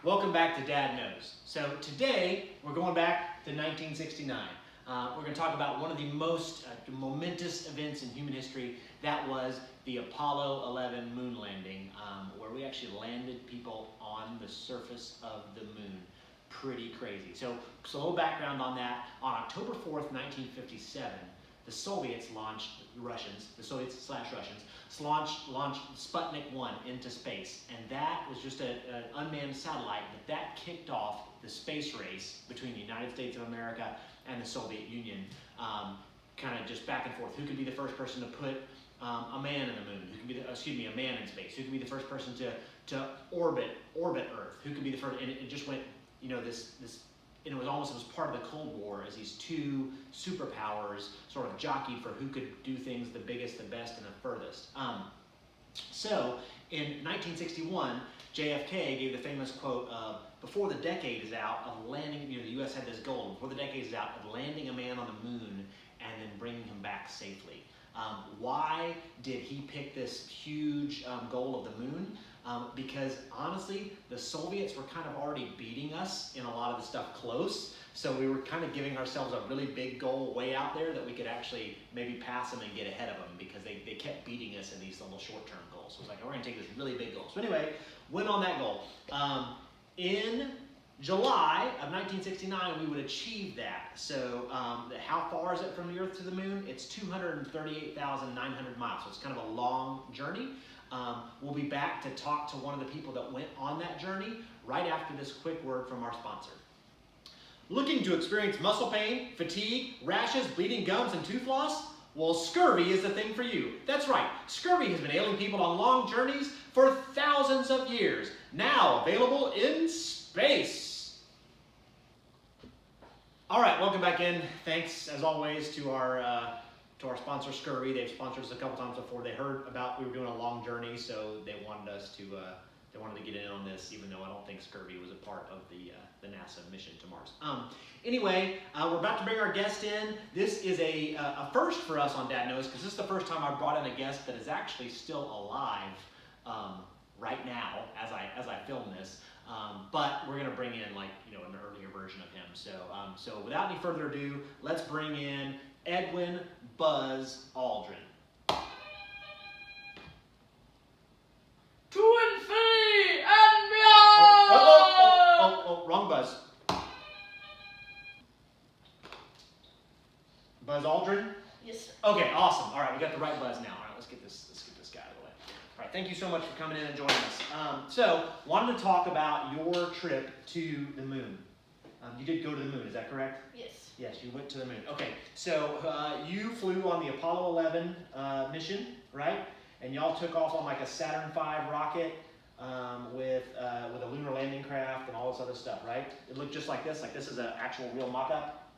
Welcome back to Dad Knows. So today we're going back to 1969. We're going to talk about one of the most momentous events in human history. That was the Apollo 11 moon landing, where we actually landed people on the surface of the moon. Pretty crazy. So a little background on that. On October 4th, 1957, the Soviets launched, Russians launched Sputnik 1 into space. And that was just an unmanned satellite, but that kicked off the space race between the United States of America and the Soviet Union. Kind of just back and forth. Who could be the first person to put a man in the moon? Who could be a man in space? Who could be the first person to orbit Earth? Who could be the first? And it just went, you know, and it was part of the Cold War as these two superpowers sort of jockeyed for who could do things the biggest, the best, and the furthest. So in 1961, JFK gave the famous quote of, before the decade is out, of landing, you know, the U.S. had this goal, before the decade is out, of landing a man on the moon and then bringing him back safely. Why did he pick this huge goal of the moon? Because honestly, the Soviets were kind of already beating us in a lot of the stuff close. So we were kind of giving ourselves a really big goal way out there that we could actually maybe pass them and get ahead of them, because they kept beating us in these little short-term goals. So it was like, we're going to take this really big goal. So anyway, went on that goal. In July of 1969, we would achieve that. So how far is it from the Earth to the moon? It's 238,900 miles. So it's kind of a long journey. We'll be back to talk to one of the people that went on that journey right after this quick word from our sponsor. Looking to experience muscle pain, fatigue, rashes, bleeding gums, and tooth loss? Well, scurvy is the thing for you. That's right, scurvy has been ailing people on long journeys for thousands of years. Now available in space. All right, welcome back in. Thanks, as always, to our sponsor, Scurvy. They've sponsored us a couple times before. They heard about we were doing a long journey, so they wanted us to get in on this, even though I don't think Scurvy was a part of the NASA mission to Mars. Anyway, we're about to bring our guest in. This is a first for us on Dad Knows, because this is the first time I've brought in a guest that is actually still alive right now as I film this. But we're going to bring in, like, you know, an earlier version of him. So without any further ado, let's bring in Edwin Buzz Aldrin. To infinity and beyond! Oh, wrong Buzz. Buzz Aldrin? Yes, sir. Okay, awesome. All right, we got the right Buzz now. All right, let's get this guy out of the way. All right, thank you so much for coming in and joining us. So, wanted to talk about your trip to the moon. You did go to the moon, is that correct? Yes. Yes, you went to the moon. Okay, so you flew on the Apollo 11 mission, right? And y'all took off on like a Saturn V rocket with a lunar landing craft and all this other stuff, right? It looked just like this is an actual real mock-up?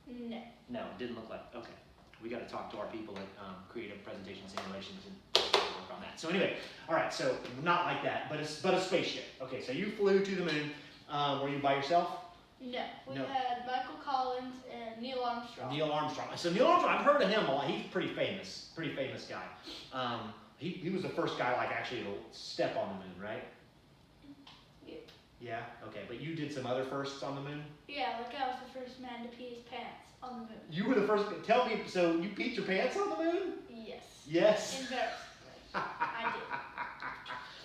No. No, it didn't look like, okay. We got to talk to our people at Creative Presentation Simulations and work on that. So anyway, all right, so not like that, but a spaceship. Okay, so you flew to the moon. Were you by yourself? No. We had Michael Collins and Neil Armstrong. Neil Armstrong. So Neil Armstrong, I've heard of him a lot. He's pretty famous guy. He was the first guy, like, actually to step on the moon, right? Yeah. Yeah? Okay, but you did some other firsts on the moon? Yeah, like I was the first man to pee his pants on the moon. You were the first, tell me, so you peed your pants on the moon? Yes. Yes. Embarrassingly. I did.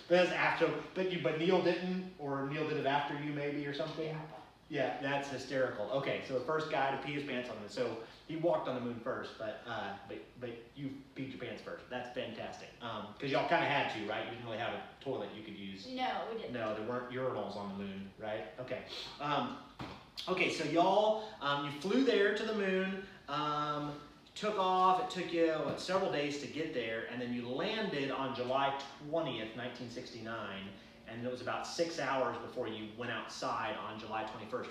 But that's after, but Neil didn't, or Neil did it after you maybe or something? Yeah. Yeah, that's hysterical. Okay, so the first guy to pee his pants on the moon. So he walked on the moon first, but you peed your pants first. That's fantastic. Because y'all kind of had to, right? You didn't really have a toilet you could use. No, we didn't. No, there weren't urinals on the moon, right? Okay. Okay, so y'all, you flew there to the moon, took off. It took you several days to get there, and then you landed on July 20th, 1969. And it was about 6 hours before you went outside on July 21st.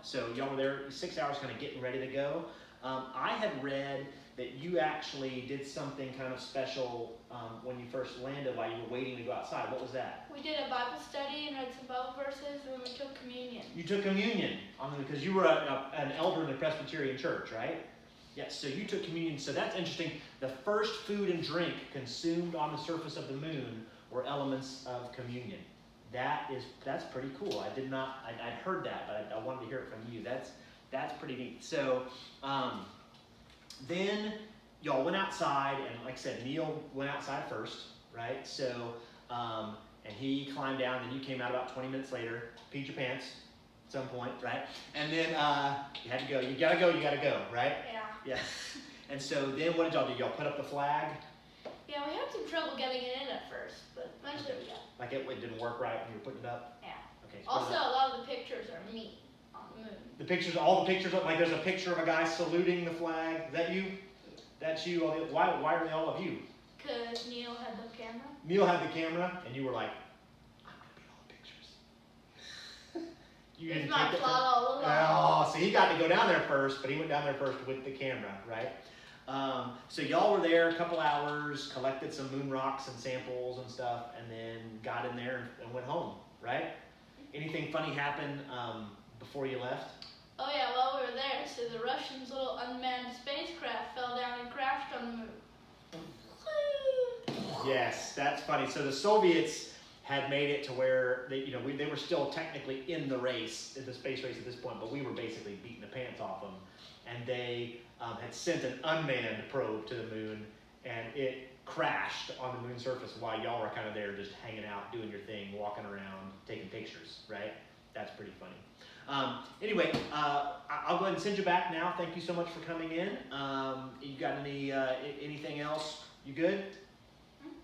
So y'all were there 6 hours kind of getting ready to go. I had read that you actually did something kind of special when you first landed while you were waiting to go outside. What was that? We did a Bible study and read some Bible verses when we took communion. You took communion because you were an elder in the Presbyterian church, right? Yes, so you took communion. So that's interesting. The first food and drink consumed on the surface of the moon were elements of communion. that's pretty cool. I'd heard that, but I wanted to hear it from you. That's pretty neat. So then y'all went outside, and like I said, Neil went outside first, right? So and he climbed down, and you came out about 20 minutes later, peed your pants at some point, right? And then you had to go. You gotta go, right? Yeah. Yeah. And so then what did y'all do? Y'all put up the flag? Yeah, we had some trouble getting it in at first, but eventually we got it. Like it didn't work right when you were putting it up? Yeah. Okay. So Also, a lot of the pictures are me on the moon. the pictures, all the pictures, like there's a picture of a guy saluting the flag. Is that you? That's you. Why are they all of you? Because Neil had the camera. Neil had the camera, and you were like, I'm going to be in all the pictures. You It's didn't my take it plot all along. Oh, so he got to go down there first, but he went down there first with the camera, right? So y'all were there a couple hours, collected some moon rocks and samples and stuff, and then got in there and went home, right? Anything funny happen before you left? Oh yeah, while we were there, so the Russians' little unmanned spacecraft fell down and crashed on the moon. Yes, that's funny. So the Soviets had made it to where they were still technically in the race, in the space race at this point, but we were basically beating the pants off them. And they had sent an unmanned probe to the moon, and it crashed on the moon surface while y'all were kind of there just hanging out, doing your thing, walking around, taking pictures, right? That's pretty funny. Anyway, I'll go ahead and send you back now. Thank you so much for coming in. You got anything else? You good?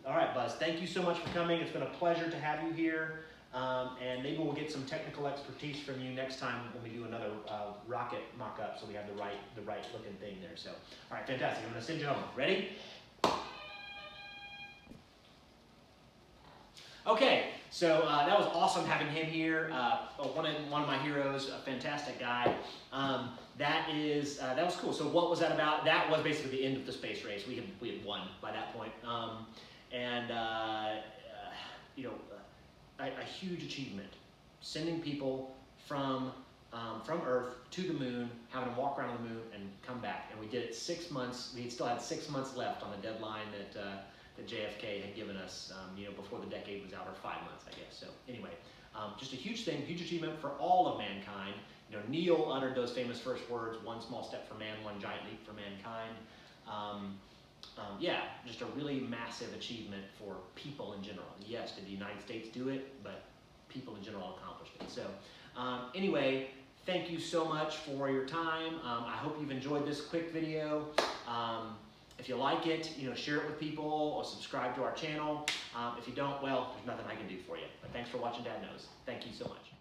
All right, Buzz, thank you so much for coming. It's been a pleasure to have you here. And maybe we'll get some technical expertise from you next time when we do another rocket mock-up, so we have the right looking thing there. So, all right, fantastic. I'm going to send you home. Ready? Okay, so that was awesome having him here. One of my heroes, a fantastic guy. That was cool. So what was that about? That was basically the end of the space race. We had won by that point. A huge achievement, sending people from Earth to the moon, having them walk around the moon and come back. And we did it 6 months. We still had 6 months left on the deadline that JFK had given us, before the decade was out, or 5 months, I guess. So anyway, just a huge thing, huge achievement for all of mankind. Neil uttered those famous first words, "One small step for man, one giant leap for mankind." Just a really massive achievement for people in general. Yes, did the United States do it, but people in general accomplished it. So anyway, thank you so much for your time. I hope you've enjoyed this quick video. If you like it, share it with people or subscribe to our channel. If you don't, well, there's nothing I can do for you. But thanks for watching Dad Knows. Thank you so much.